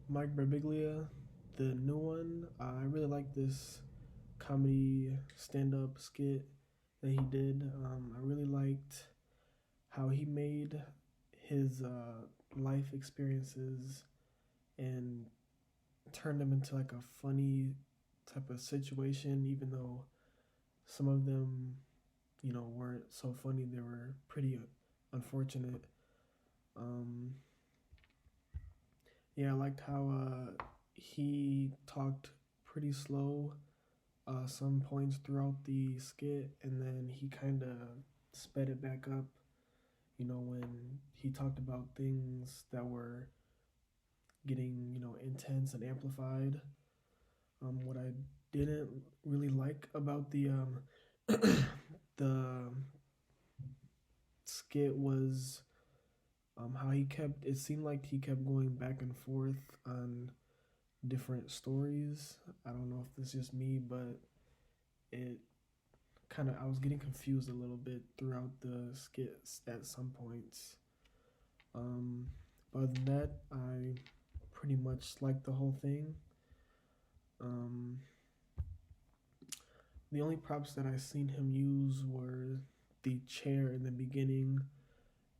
Mike Birbiglia, the new one. I really like this comedy stand-up skit that he did. I really liked how he made his life experiences and turned them into like a funny type of situation, even though some of them, weren't so funny. They were pretty unfortunate. Um, yeah, I liked how he talked pretty slow some points throughout the skit, and then he kind of sped it back up. When he talked about things that were getting intense and amplified. What I didn't really like about the the skit was how he kept. It seemed like he kept going back and forth on different stories. I don't know if this is just me, but it kind of I was getting confused a little bit throughout the skits at some points. Um, but other than that, I pretty much liked the whole thing. Um, the only props that I seen him use were the chair in the beginning,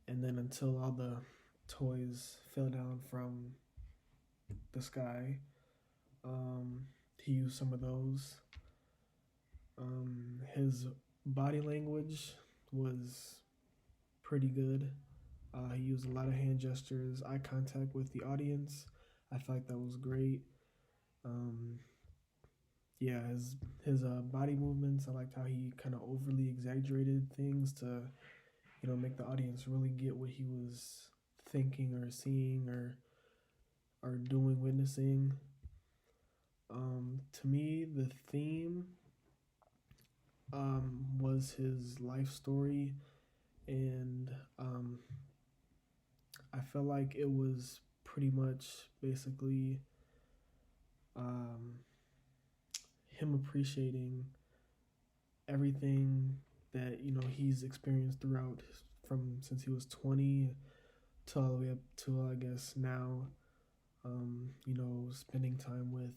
and then until all the toys fell down from the sky, um, he used some of those. His body language was pretty good. He used a lot of hand gestures, eye contact with the audience. I felt like that was great. Um, yeah, his body movements. I liked how he kind of overly exaggerated things to make the audience really get what he was thinking or seeing or doing, witnessing. To me, the theme was his life story, and I felt like it was pretty much basically um, him appreciating everything that he's experienced throughout from since he was 20 to all the way up to I guess now. Spending time with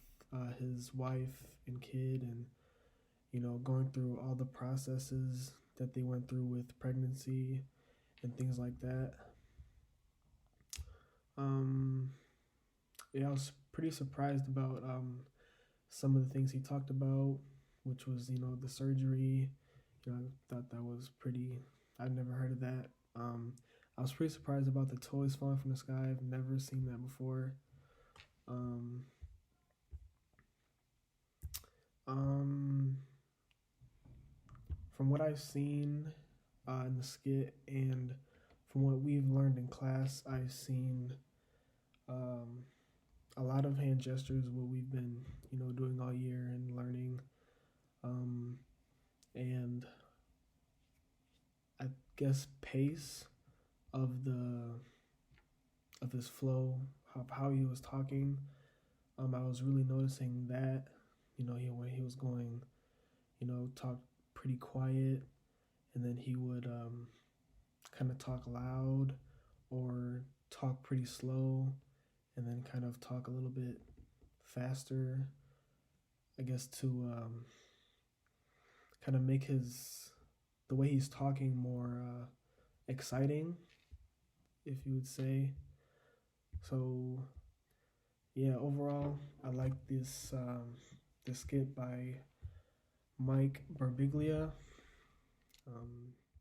his wife and kid, and going through all the processes that they went through with pregnancy and things like that. Um, yeah, I was pretty surprised about some of the things he talked about, which was the surgery. I thought that was pretty. I've never heard of that. I was pretty surprised about the toys falling from the sky. I've never seen that before. Um, um, from what I've seen in the skit and from what we've learned in class, I've seen um, a lot of hand gestures, what we've been doing all year and learning. Um, and I guess pace of the of his flow, how he was talking. I was really noticing that, when he was going, talk pretty quiet, and then he would kind of talk loud or talk pretty slow, and then kind of talk a little bit faster, I guess, to kind of make his the way he's talking more exciting, if you would say. So yeah, overall, I like this skit by Mike Birbiglia.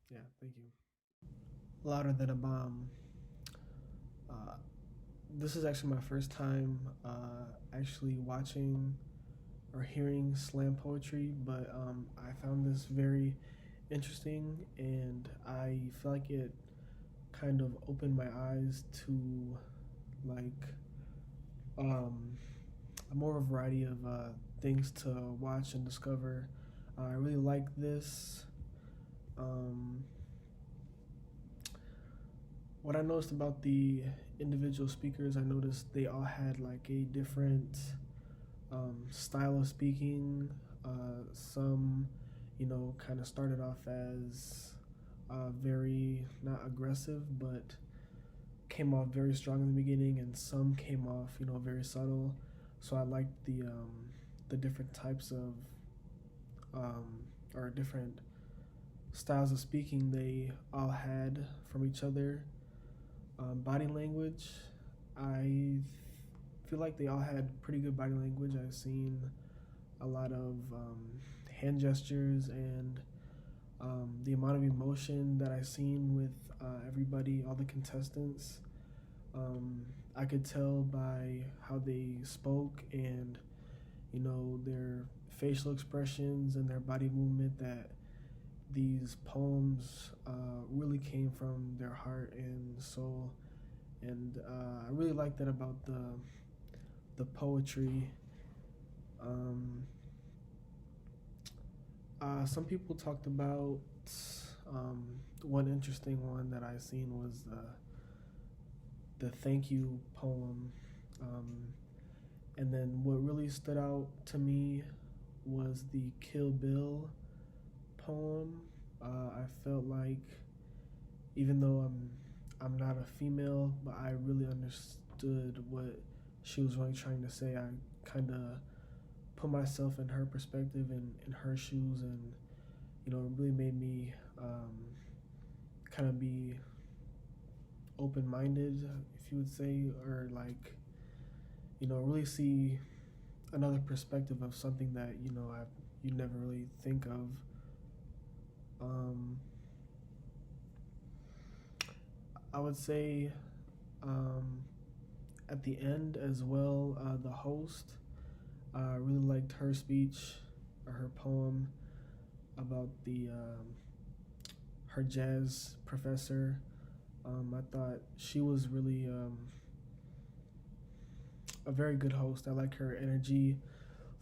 Yeah, thank you. Louder than a bomb. Uh, this is actually my first time actually watching or hearing slam poetry, but I found this very interesting, and I feel like it kind of opened my eyes to like a more variety of things to watch and discover. I really like this. Um, what I noticed about the individual speakers, I noticed they all had like a different style of speaking. Some, kind of started off as very not aggressive, but came off very strong in the beginning, and some came off, very subtle. So I liked the different types of um, or different styles of speaking they all had from each other. Body language, I feel like they all had pretty good body language. I've seen a lot of hand gestures and the amount of emotion that I've seen with everybody, all the contestants. Um, I could tell by how they spoke and their facial expressions and their body movement that these poems really came from their heart and soul, and I really like that about the poetry. Um, some people talked about um, one interesting one that I seen was the thank you poem, um, and then what really stood out to me was the Kill Bill poem. I felt like even though I'm not a female, but I really understood what she was really trying to say. I kind of put myself in her perspective and in her shoes, and it really made me kind of be open minded, if you would say, or like really see another perspective of something that you never really think of. Um, I would say um, at the end as well, the host. I really liked her speech or her poem about the her jazz professor. I thought she was really a very good host. I like her energy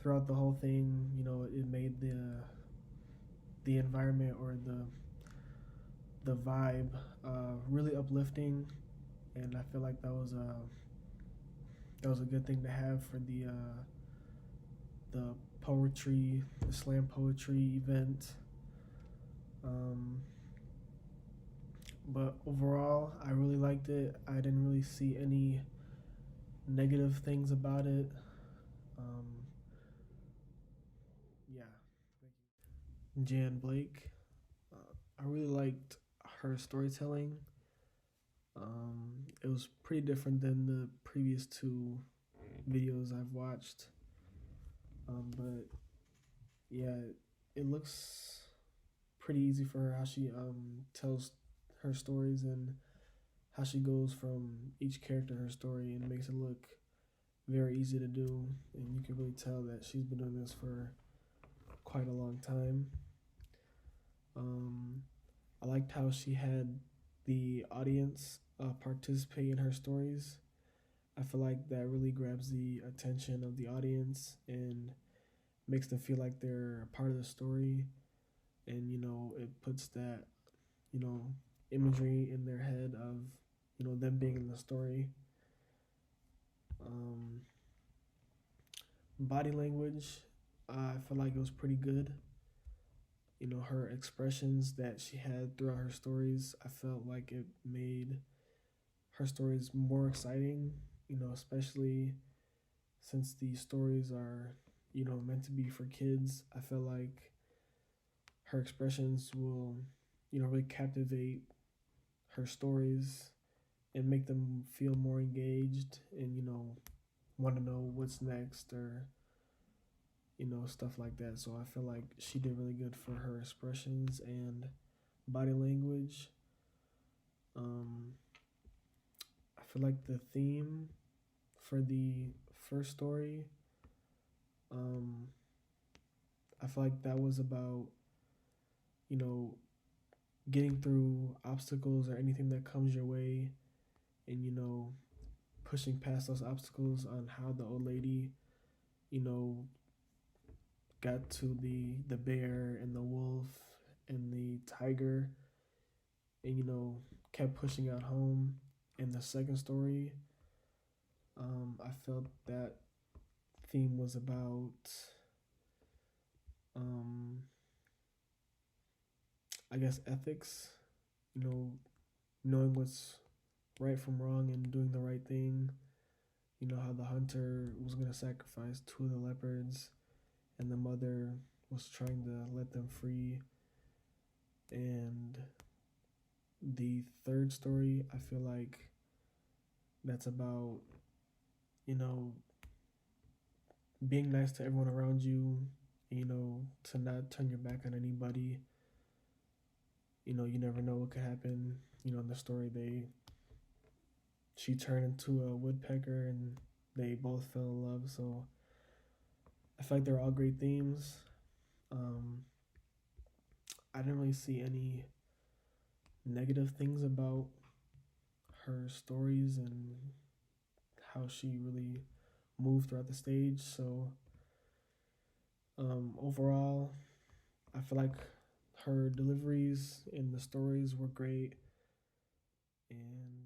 throughout the whole thing. It made the environment or the vibe really uplifting, and I feel like that was a good thing to have for the poetry, the slam poetry event. Um, but overall, I really liked it. I didn't really see any negative things about it. Um, yeah. Jan Blake, I really liked her storytelling. It was pretty different than the previous two videos I've watched. But yeah, it looks pretty easy for her how she tells her stories and how she goes from each character her story and makes it look very easy to do. And you can really tell that she's been doing this for quite a long time. Um, I liked how she had the audience participate in her stories. I feel like that really grabs the attention of the audience and makes them feel like they're a part of the story. And, it puts that, you know, imagery in their head of, them being in the story. Um, Body language, I feel like it was pretty good. Her expressions that she had throughout her stories, I felt like it made her stories more exciting, especially since these stories are, meant to be for kids. I feel like her expressions will, really captivate her stories and make them feel more engaged and, want to know what's next or, stuff like that. So I feel like she did really good for her expressions and body language. Um, I feel like the theme for the first story, um, I feel like that was about, you know, getting through obstacles or anything that comes your way and, pushing past those obstacles on how the old lady, you know, got to the bear and the wolf and the tiger and, kept pushing out home. In the second story, I felt that theme was about um, I guess ethics, you know, knowing what's right from wrong and doing the right thing. You know how the hunter was going to sacrifice two of the leopards and the mother was trying to let them free. And the third story, I feel like that's about, you know, being nice to everyone around you, to not turn your back on anybody. You never know what could happen. In the story, she turned into a woodpecker and they both fell in love. So I feel like they're all great themes. Um, I didn't really see any negative things about her stories and how she really moved throughout the stage. So overall, I feel like her deliveries in the stories were great, and